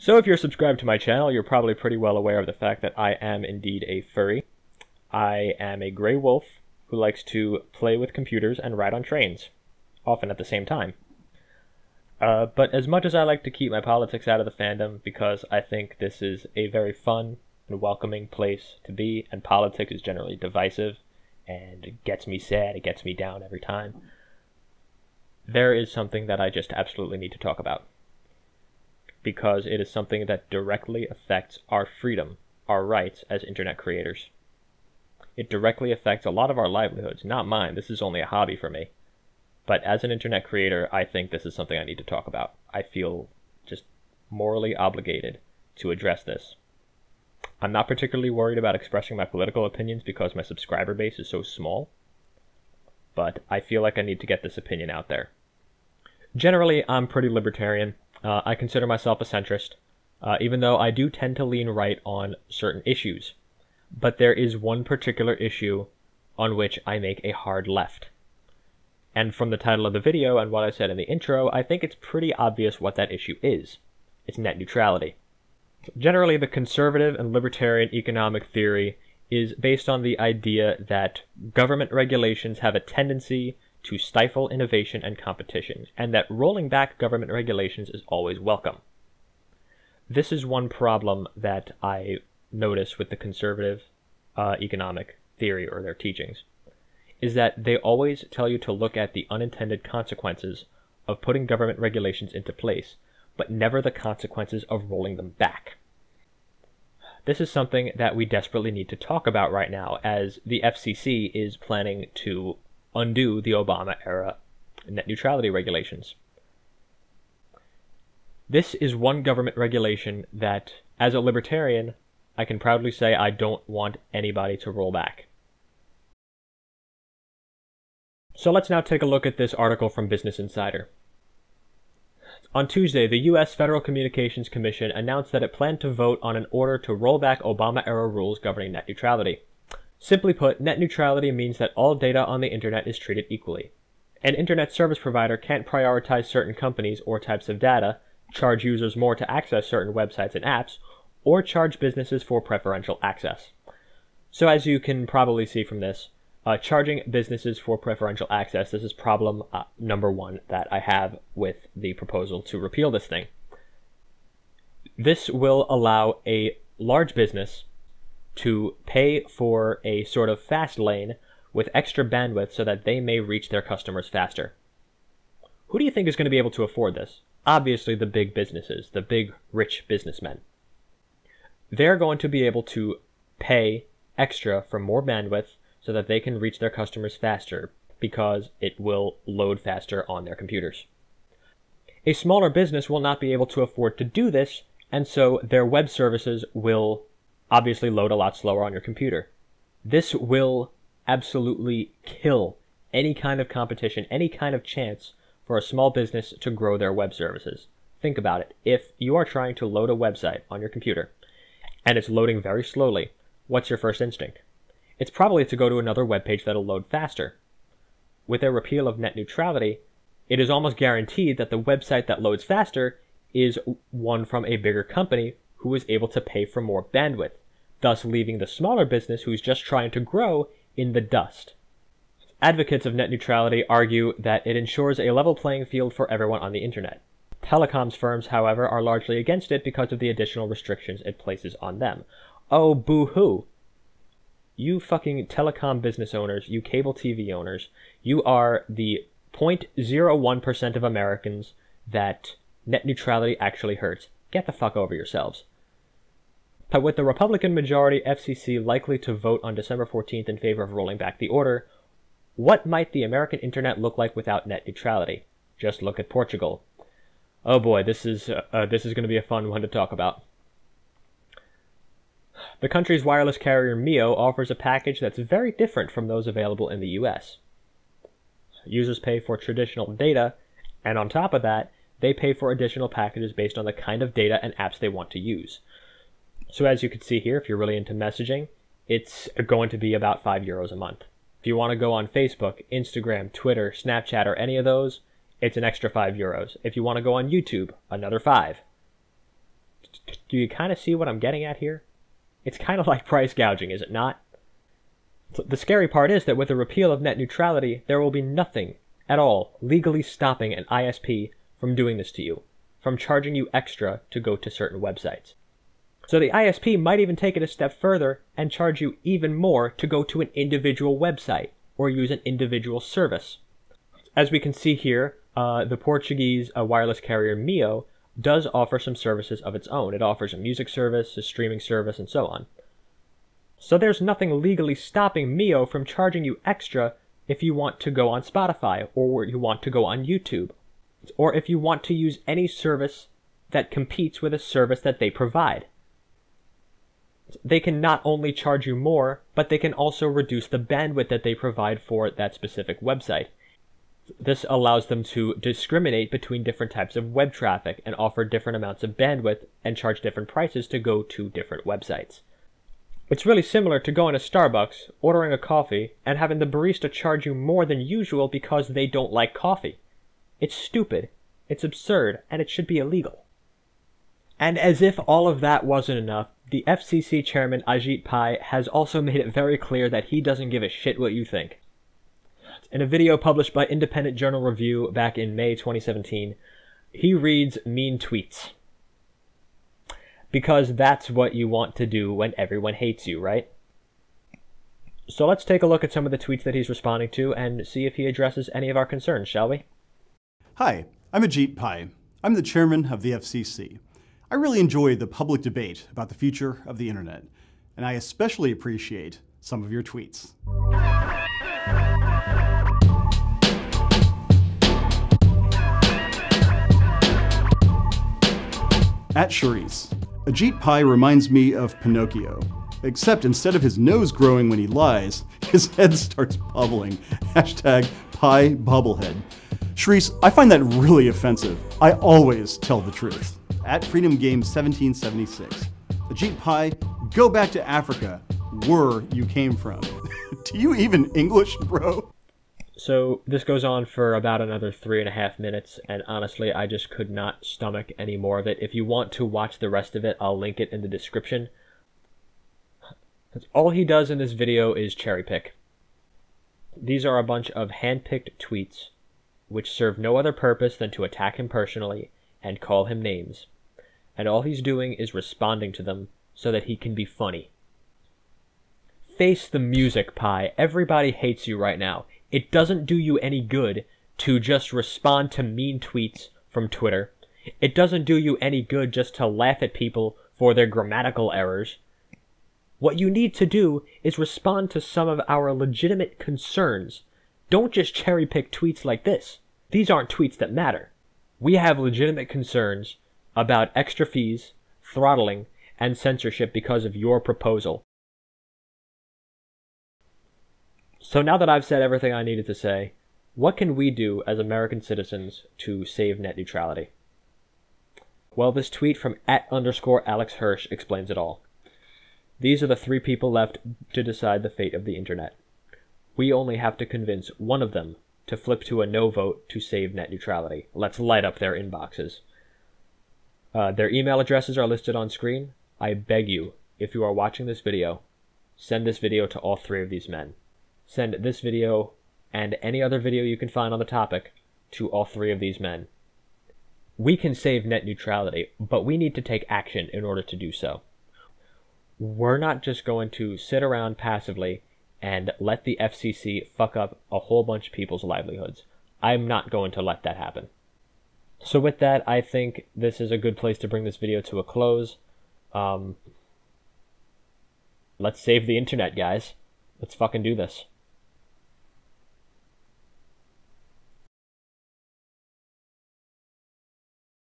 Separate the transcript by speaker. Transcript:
Speaker 1: So if you're subscribed to my channel, you're probably pretty well aware of the fact that I am indeed a furry. I am a gray wolf who likes to play with computers and ride on trains, often at the same time. But as much as I like to keep my politics out of the fandom, because I think this is a very fun and welcoming place to be, and politics is generally divisive, and it gets me sad, it gets me down every time, there is something that I just absolutely need to talk about. Because it is something that directly affects our freedom, our rights as internet creators. It directly affects a lot of our livelihoods, not mine. This is only a hobby for me. But as an internet creator, I think this is something I need to talk about. I feel just morally obligated to address this. I'm not particularly worried about expressing my political opinions because my subscriber base is so small, but I feel like I need to get this opinion out there. Generally, I'm pretty libertarian. I consider myself a centrist, even though I do tend to lean right on certain issues. But there is one particular issue on which I make a hard left. And from the title of the video and what I said in the intro, I think it's pretty obvious what that issue is. It's net neutrality. Generally, the conservative and libertarian economic theory is based on the idea that government regulations have a tendency to stifle innovation and competition, and that rolling back government regulations is always welcome. This is one problem that I notice with the conservative economic theory or their teachings, is that they always tell you to look at the unintended consequences of putting government regulations into place, but never the consequences of rolling them back. This is something that we desperately need to talk about right now, as the FCC is planning to undo the Obama-era net neutrality regulations. This is one government regulation that, as a libertarian, I can proudly say I don't want anybody to roll back. So let's now take a look at this article from Business Insider. On Tuesday, the U.S. Federal Communications Commission announced that it planned to vote on an order to roll back Obama-era rules governing net neutrality. Simply put, net neutrality means that all data on the internet is treated equally. An internet service provider can't prioritize certain companies or types of data, charge users more to access certain websites and apps, or charge businesses for preferential access. So as you can probably see from this, charging businesses for preferential access, this is problem number one that I have with the proposal to repeal this thing. This will allow a large business to pay for a sort of fast lane with extra bandwidth so that they may reach their customers faster. Who do you think is going to be able to afford this? Obviously the big businesses, the big rich businessmen. They're going to be able to pay extra for more bandwidth so that they can reach their customers faster because it will load faster on their computers. A smaller business will not be able to afford to do this, and so their web services will obviously load a lot slower on your computer. This will absolutely kill any kind of competition, any kind of chance for a small business to grow their web services. Think about it. If you are trying to load a website on your computer and it's loading very slowly, what's your first instinct? It's probably to go to another web page that'll load faster. With a repeal of net neutrality, it is almost guaranteed that the website that loads faster is one from a bigger company who is able to pay for more bandwidth, thus leaving the smaller business who's just trying to grow in the dust. Advocates of net neutrality argue that it ensures a level playing field for everyone on the internet. Telecoms firms, however, are largely against it because of the additional restrictions it places on them. Oh, boo-hoo! You fucking telecom business owners, you cable TV owners, you are the 0.01% of Americans that net neutrality actually hurts. Get the fuck over yourselves. But with the Republican majority FCC likely to vote on December 14th in favor of rolling back the order, what might the American internet look like without net neutrality? Just look at Portugal. Oh boy, this is going to be a fun one to talk about. The country's wireless carrier Mio offers a package that's very different from those available in the US. Users pay for traditional data, and on top of that, they pay for additional packages based on the kind of data and apps they want to use. So as you can see here, if you're really into messaging, it's going to be about €5 a month. If you want to go on Facebook, Instagram, Twitter, Snapchat, or any of those, it's an extra €5. If you want to go on YouTube, another 5. Do you kind of see what I'm getting at here? It's kind of like price gouging, is it not? The scary part is that with the repeal of net neutrality, there will be nothing at all legally stopping an ISP from doing this to you, from charging you extra to go to certain websites. So the ISP might even take it a step further and charge you even more to go to an individual website or use an individual service. As we can see here, the Portuguese wireless carrier Mio does offer some services of its own. It offers a music service, a streaming service, and so on. So there's nothing legally stopping Mio from charging you extra if you want to go on Spotify, or you want to go on YouTube, or if you want to use any service that competes with a service that they provide. They can not only charge you more, but they can also reduce the bandwidth that they provide for that specific website. This allows them to discriminate between different types of web traffic and offer different amounts of bandwidth and charge different prices to go to different websites. It's really similar to going to Starbucks, ordering a coffee, and having the barista charge you more than usual because they don't like coffee. It's stupid, it's absurd, and it should be illegal. And as if all of that wasn't enough, the FCC chairman Ajit Pai has also made it very clear that he doesn't give a shit what you think. In a video published by Independent Journal Review back in May 2017, he reads mean tweets. Because that's what you want to do when everyone hates you, right? So let's take a look at some of the tweets that he's responding to and see if he addresses any of our concerns, shall we?
Speaker 2: Hi, I'm Ajit Pai. I'm the chairman of the FCC. I really enjoy the public debate about the future of the internet, and I especially appreciate some of your tweets. At Charisse, Ajit Pai reminds me of Pinocchio, except instead of his nose growing when he lies, his head starts bubbling. Hashtag Pai Bubblehead. Charisse, I find that really offensive. I always tell the truth. At Freedom Game 1776, Ajit Pai, go back to Africa, where you came from. Do you even English, bro?
Speaker 1: So this goes on for about another 3.5 minutes, and honestly, I just could not stomach any more of it. If you want to watch the rest of it, I'll link it in the description. All he does in this video is cherry pick. These are a bunch of hand-picked tweets, which serve no other purpose than to attack him personally and call him names. And all he's doing is responding to them so that he can be funny. Face the music, Pai. Everybody hates you right now. It doesn't do you any good to just respond to mean tweets from Twitter. It doesn't do you any good just to laugh at people for their grammatical errors. What you need to do is respond to some of our legitimate concerns. Don't just cherry-pick tweets like this. These aren't tweets that matter. We have legitimate concerns about extra fees, throttling, and censorship because of your proposal. So now that I've said everything I needed to say, what can we do as American citizens to save net neutrality? Well, this tweet from @_Alex Hirsch explains it all. These are the 3 people left to decide the fate of the internet. We only have to convince one of them to flip to a no vote to save net neutrality. Let's light up their inboxes. Their email addresses are listed on screen. I beg you, if you are watching this video, send this video to all 3 of these men. Send this video and any other video you can find on the topic to all 3 of these men. We can save net neutrality, but we need to take action in order to do so. We're not just going to sit around passively and let the FCC fuck up a whole bunch of people's livelihoods. I'm not going to let that happen. So with that, I think this is a good place to bring this video to a close. Let's save the internet, guys. Let's fucking do this.